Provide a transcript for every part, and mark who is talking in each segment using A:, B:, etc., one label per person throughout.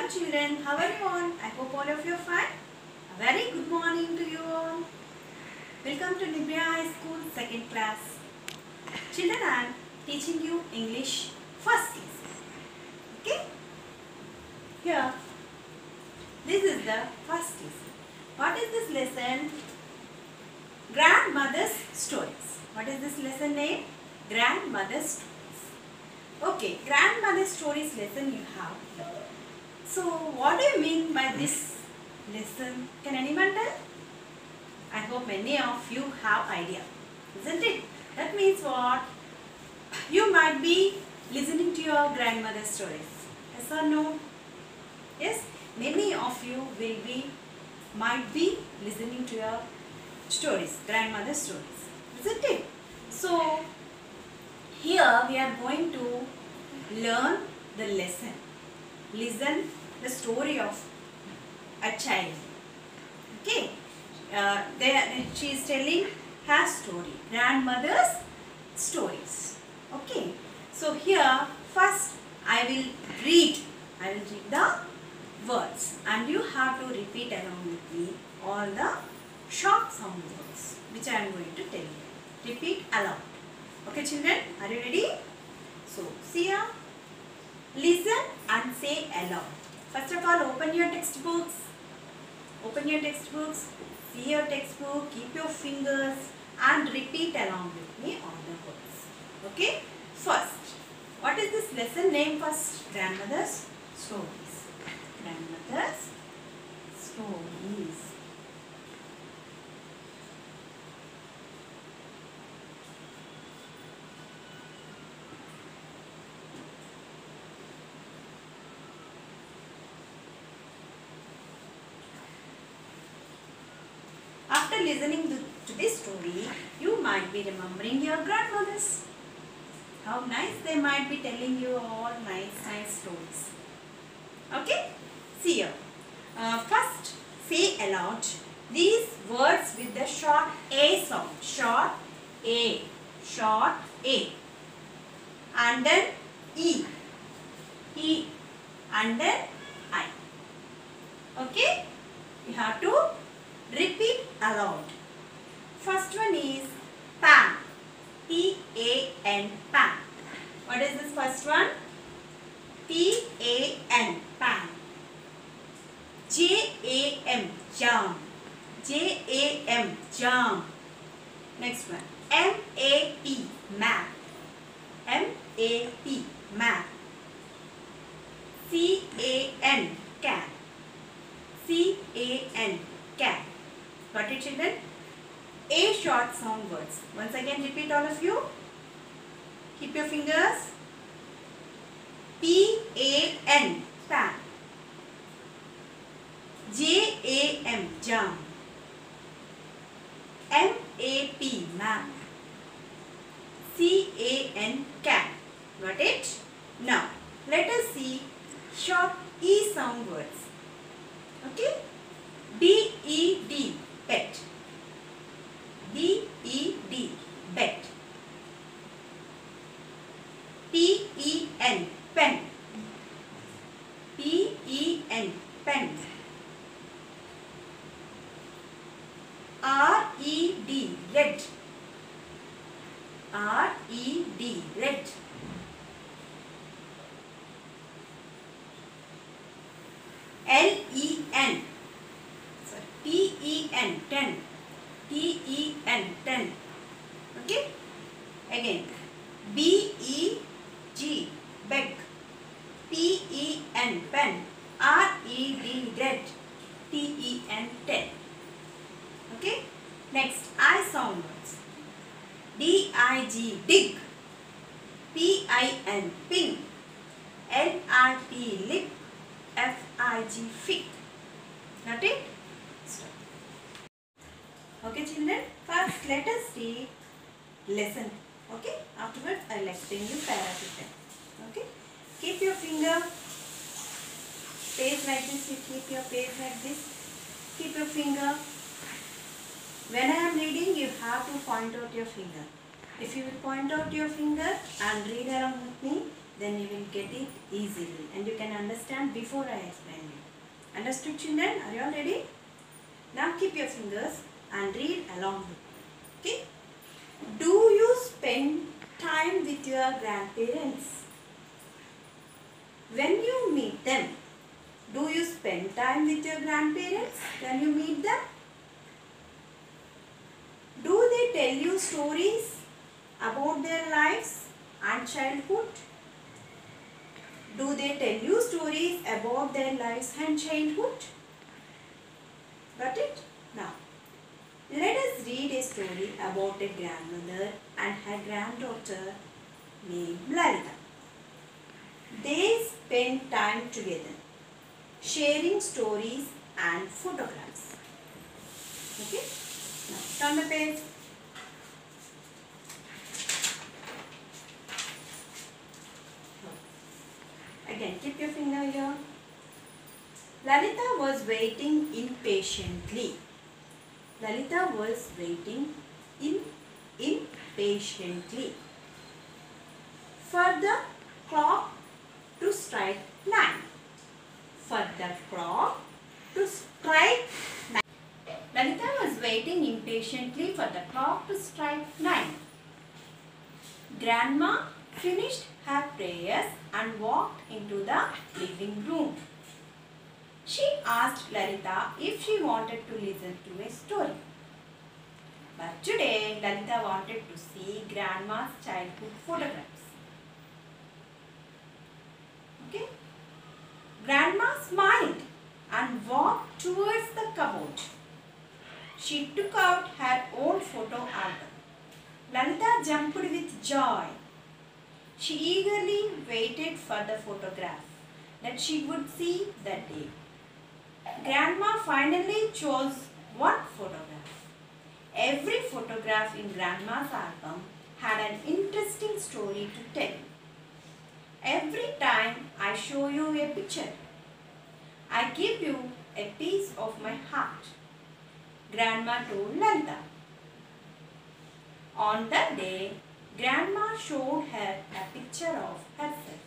A: children, how are you all? I hope all of you are fine. A very good morning to you all. Welcome to Nibia High School 2nd class. Children, I am teaching you English first lesson. Okay? Here, this is the first lesson. What is this lesson? Grandmother's Stories. What is this lesson name? Grandmother's Stories. Okay, Grandmother's Stories lesson you have here. So, what do you mean by this lesson? Can anyone tell? I hope many of you have idea, isn't it? That means what? You might be listening to your grandmother's stories. Yes or no? Yes, many of you might be listening to your stories, grandmother's stories, isn't it? So, here we are going to learn the lesson. Listen the story of a child. Okay, she is telling her story, grandmother's stories. Okay, so here first I will read the words and you have to repeat along with me all the short sound words which I am going to tell you. Repeat aloud. Okay children, are you ready? So see here. Listen and say aloud. First of all, open your textbooks. Open your textbooks. See your textbook. Keep your fingers and repeat along with me all the words. Okay. First, what is this lesson name first? Grandmother's Stories. Grandmother's Stories. After listening to this story, you might be remembering your grandmothers. How nice they might be telling you all nice stories. Okay? See here. First, say aloud these words with the short A sound. Short A. Short A. And then E. E. And then I. Okay? You have to repeat aloud. First one is pan. P-A-N. Pan. What is this first one? P-A-N. Pan. J-A-M. Jam. J-A-M. Jam. Next one. M-A-P. Map. M-A-P. Map. C-A-N. Can. C-A-N. Can. Got it children? A short sound words. Once again repeat all of you. Keep your fingers. P-A-N. Pan. J-A-M. Jam. M-A-P. Map. C-A-N. Can. Got it? Now, let us see short E sound words. Okay? B-E-D. Pet. B-E-D. Bet. P-E-N. Pen. P-E-N. Pen. R-E-D. Red. R-E-D. Red. L-E-N. Sorry. T-E-N. Ten. T-E-N. Ten. Okay? Again. B-E-G. Beg. P-E-N. Pen. R-E-D. Red. T-E-N. Ten. Okay? Next. I sound words. D-I-G. Dig. P-I-N. Pin. L-I-P. Lip. F-I-G. Fig. Got it? Stop. Okay children, first let us see lesson. Okay, afterwards I will explain you paragraph. Okay, keep your finger page like this. You keep your page like this. Keep your finger. When I am reading, you have to point out your finger. If you will point out your finger and read along with me, then you will get it easily and you can understand before I explain you. Understood, children? Are you all ready? Now keep your fingers and read along with me. Okay? Do you spend time with your grandparents? When you meet them, do you spend time with your grandparents when you meet them? Do they tell you stories about their lives and childhood? Do they tell you stories about their lives and childhood? Got it? Now, let us read a story about a grandmother and her granddaughter named Lalita. They spend time together, sharing stories and photographs. Okay? Now, turn the page. Again, keep your finger here. Lalita was waiting impatiently. Lalita was waiting impatiently for the clock to strike 9. For the clock to strike 9. Lalita was waiting impatiently for the clock to strike 9. Grandma finished her prayers and walked into the living room. She asked Lalita if she wanted to listen to a story. But today, Lalita wanted to see Grandma's childhood photographs. Okay? Grandma smiled and walked towards the cupboard. She took out her old photo album. Lalita jumped with joy. She eagerly waited for the photograph that she would see that day. Grandma finally chose one photograph. Every photograph in Grandma's album had an interesting story to tell. Every time I show you a picture, I give you a piece of my heart, Grandma told Lalita. On that day, Grandma showed her a picture of herself,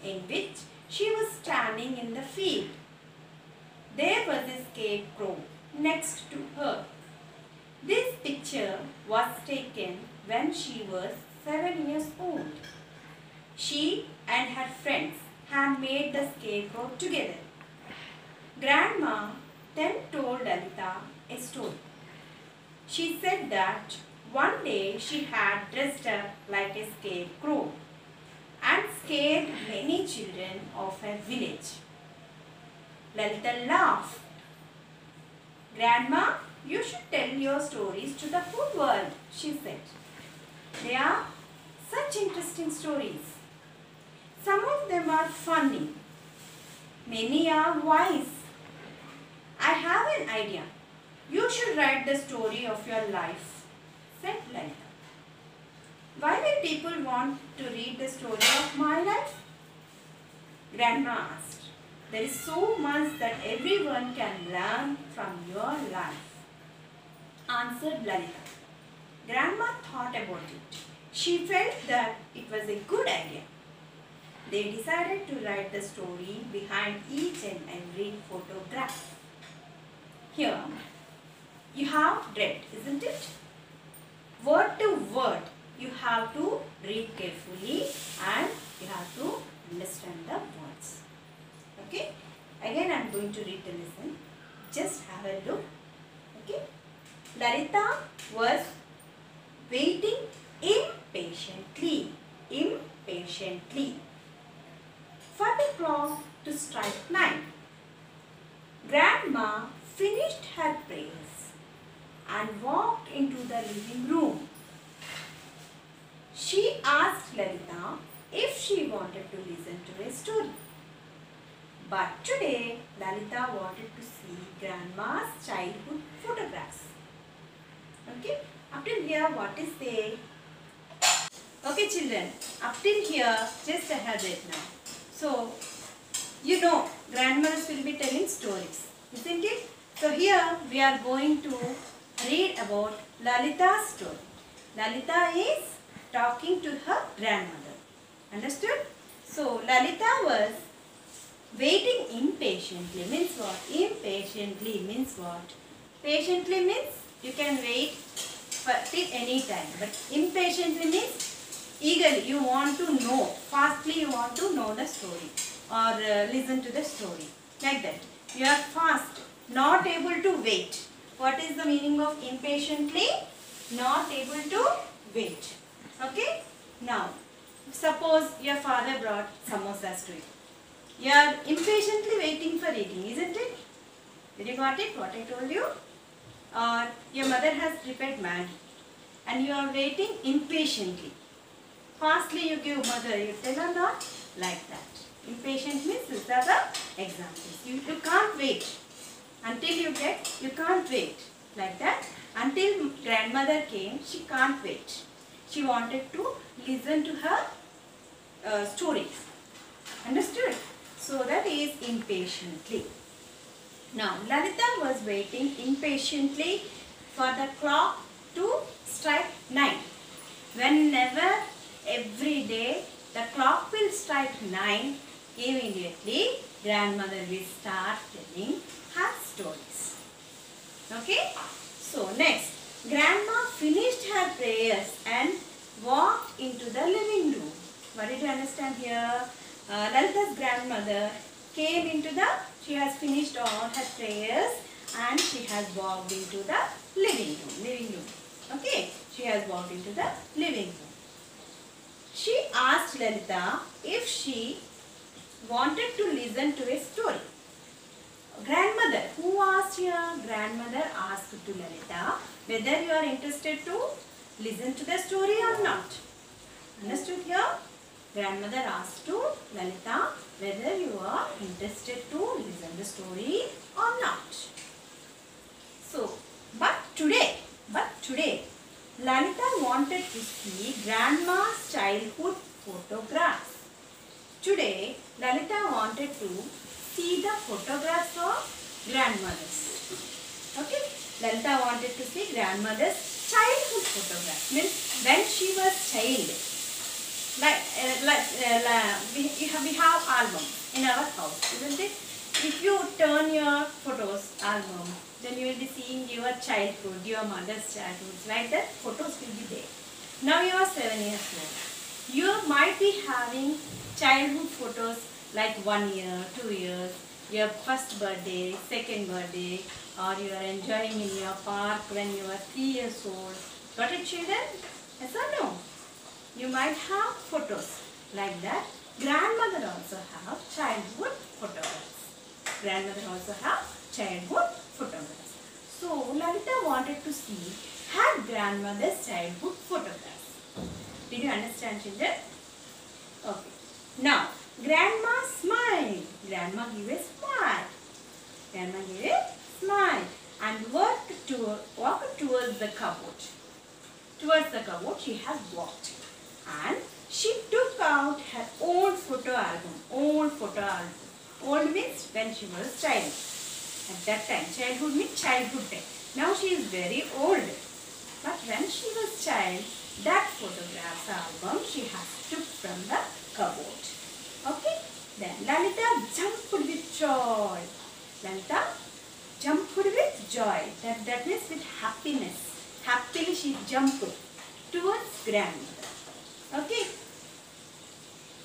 A: in which she was standing in the field. There was a scarecrow next to her. This picture was taken when she was 7 years old. She and her friends had made the scarecrow together. Grandma then told Lalita a story. She said that one day she had dressed up like a scarecrow and scared many children of her village. Lalita laughed. Grandma, you should tell your stories to the whole world, she said. They are such interesting stories. Some of them are funny. Many are wise. I have an idea. You should write the story of your life, said Lalita. Why will people want to read the story of my life? Grandma asked. There is so much that everyone can learn from your life, answered Lalita. Grandma thought about it. She felt that it was a good idea. They decided to write the story behind each and every photograph. Here, you have read, isn't it? Word to word, you have to read carefully and you have to understand the words. Okay? Again, I am going to read the lesson. Just have a look. Okay? Lalita was waiting impatiently for the clock to strike 9. Grandma finished her prayers and walked into the living room. She asked Lalita if she wanted to listen to a story. But today, Lalita wanted to see Grandma's childhood photographs. Okay, up till here, what is there? Okay, children, up till here, just I have read now. So, you know, grandmothers will be telling stories, isn't it? So, here we are going to read about Lalita's story. Lalita is talking to her grandmother. Understood? So Lalita was waiting impatiently. Means what? Impatiently means what? Patiently means you can wait for till any time. But impatiently means eagerly. You want to know. Fastly you want to know the story or listen to the story. Like that. You are fast. Not able to wait. What is the meaning of impatiently? Not able to wait. Okay? Now, suppose your father brought samosas to you. You are impatiently waiting for eating, isn't it? Did you got it? What I told you? Or your mother has prepared Maggi and you are waiting impatiently. Fastly you give mother, you tell her not like that. Impatient means these are the examples. You can't wait. Until you get, you can't wait. Like that. Until grandmother came, she can't wait. She wanted to listen to her stories. Understood? So that is impatiently. Now Lalita was waiting impatiently for the clock to strike 9. Whenever every day the clock will strike 9, immediately grandmother will start telling her stories. Okay? So next, grandma finished her prayers and walked into the living room. What did you understand here? Lalita's grandmother came into she has finished all her prayers and she has walked into the living room. Okay? She has walked into the living room. She asked Lalita if she wanted to listen to a story. Grandmother, who asked here? Grandmother asked to Lalita whether you are interested to listen to the story or not. Understood here? Grandmother asked to Lalita whether you are interested to listen the story or not. So, but today, Lalita wanted to see grandma's childhood photographs. Today, Lalita wanted to see the photographs of grandmothers. Okay? Lalita wanted to see grandmother's childhood photographs. Means when she was child. We have album in our house, isn't it? If you turn your photos album, then you will be seeing your childhood, your mother's childhood. Like that, photos will be there. Now you are 7 years old. You might be having childhood photos like 1 year, 2 years, your first birthday, second birthday, or you are enjoying in your park when you are 3 years old. Got it, children? Yes or no? You might have photos like that. Grandmother also have childhood photographs. Grandmother also have childhood photographs. So Lalita wanted to see her grandmother's childhood photographs. Did you understand, children? Okay. Now, grandma smiled. Grandma gave a smile. Grandma gave a smile and walked towards the cupboard. Towards the cupboard she has walked. And she took out her old photo album. Old means when she was a child. At that time, childhood means childhood time. Now she is very old. But when she was child, that photographs album she has took from the cupboard. Okay? Then Lalita jumped with joy. Lalita jumped with joy. That means with happiness. Happily she jumped towards grandmother. Okay.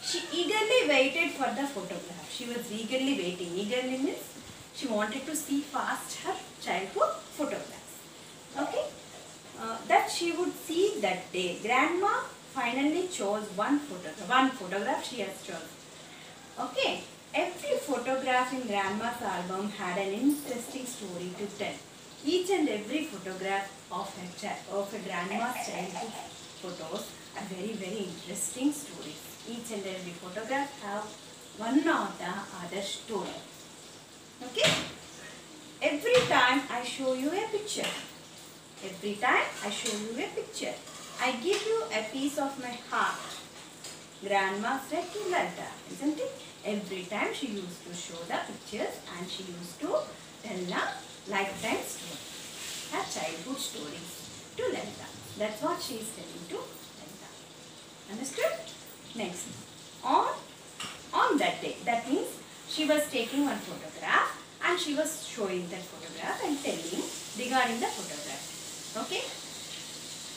A: She eagerly waited for the photograph. She was eagerly waiting. Eagerly means she wanted to see fast her childhood photographs. Okay. That she would see that day. Grandma finally chose one photograph. One photograph she has chosen. Okay. Every photograph in grandma's album had an interesting story to tell. Each and every photograph of a grandma's childhood photos are very, very interesting stories. Each and every photograph have one or the other story. Okay? Every time I show you a picture. Every time I show you a picture. I give you a piece of my heart. Grandma said to Lalita, isn't it? Every time she used to show the pictures and she used to tell a lifetime story. Her childhood stories to Lalita. That's what she is telling to Lalita. Understood? Next. On on that day. That means she was taking one photograph and she was showing that photograph and telling regarding the photograph. Okay.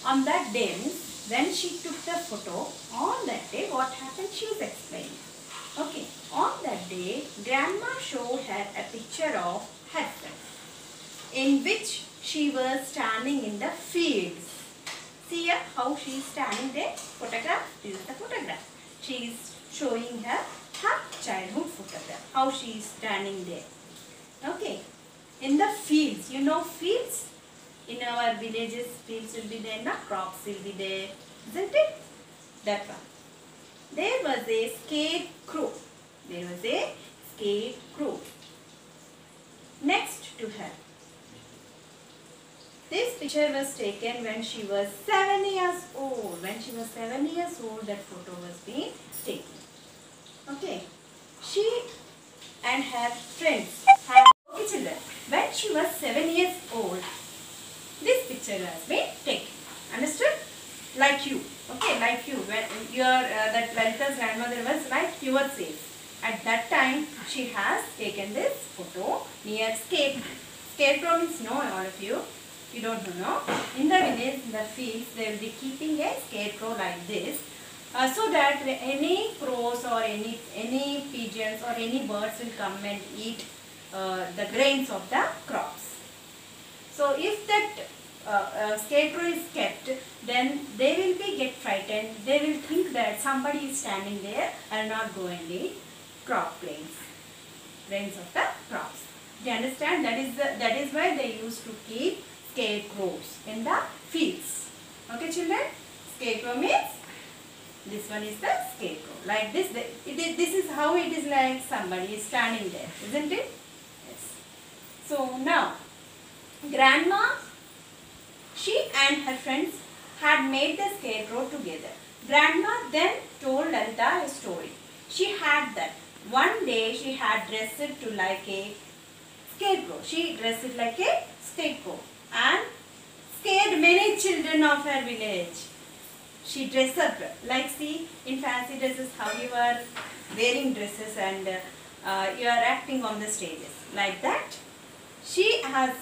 A: On that day, when she took the photo, on that day what happened, she is explaining. Okay. On that day, grandma showed her a picture of herself in which she was standing in the fields. See here how she is standing there. Photograph. This is the photograph. She is showing her childhood photograph. How she is standing there. Okay. In the fields. You know fields? In our villages, fields will be there, na? Crops will be there. Isn't it? That one. There was a scarecrow. There was a scarecrow next to her. This picture was taken when she was 7 years old. When she was 7 years old, that photo was being taken. Okay. She and her friends had children. When she was 7 years old, this picture has been taken. Understood? Like you. Okay, like you. When that Lalita's grandmother was like yours age. At that time, she has taken this photo near scarecrow. Scarecrow means know all of you. You don't know. In the village, in the fields, they will be keeping a scarecrow like this. So that any crows or any pigeons or any birds will come and eat the grains of the crops. So if that scarecrow is kept, then they will be get frightened. They will think that somebody is standing there and not go and eat crop grains of the crops. Do you understand? That is why they used to keep scarecrows in the fields. Okay, children? Scarecrow means this one is the scarecrow. Like this, this is how it is like somebody is standing there, isn't it? Yes. So now, grandma, she and her friends had made the scarecrow together. Grandma then told Lalita a story. She had that. One day she had dressed it to like a scarecrow. She dressed it like a scarecrow and scared many children of her village. She dressed up like, see, in fancy dresses how you are wearing dresses and you are acting on the stages. Like that, she has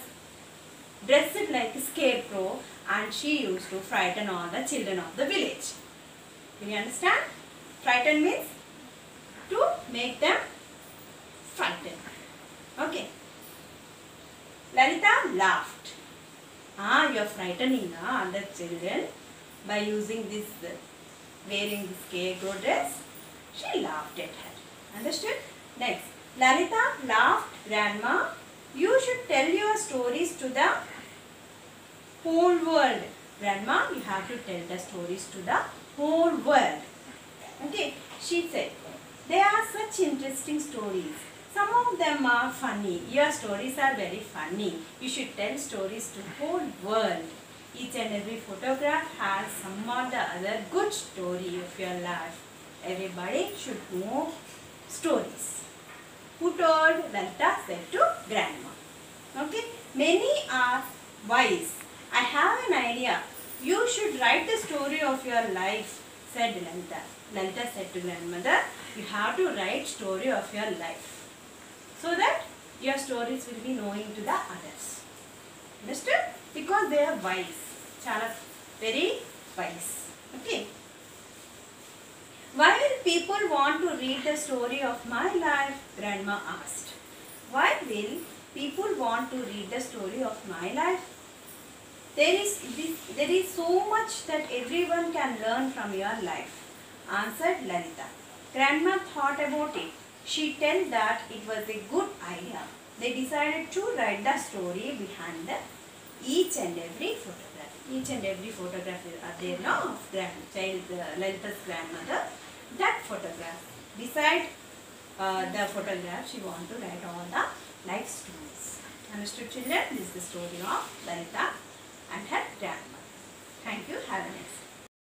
A: dressed it like a scarecrow and she used to frighten all the children of the village. Do you understand? Frighten means to make them frightened. Okay. Lalita laughed. You are frightening other children by using this, wearing this scarecrow dress. She laughed at her. Understood? Next. Lalita laughed, Grandma, you should tell your stories to the whole world. Grandma, you have to tell the stories to the whole world. Okay. She said, they are such interesting stories. Some of them are funny. Your stories are very funny. You should tell stories to the whole world. Each and every photograph has some or the other good story of your life. Everybody should know stories. Who told? Lalita said to Grandma. Okay. Many are wise. I have an idea. You should write the story of your life, said Lalita. Lalita said to grandmother, you have to write story of your life, so that your stories will be knowing to the others. Understood? Because they are wise. Chala very wise. Okay. Why will people want to read the story of my life? Grandma asked. Why will people want to read the story of my life? There is so much that everyone can learn from your life, answered Lalita. Grandma thought about it. She told that it was a good idea. They decided to write the story behind each and every photograph. Each and every photograph are there now of Lalita's grandmother. That photograph. Beside the photograph, she wanted to write all the life stories. Understood, children? This is the story of Lalita and her grandmother. Thank you. Have a nice day.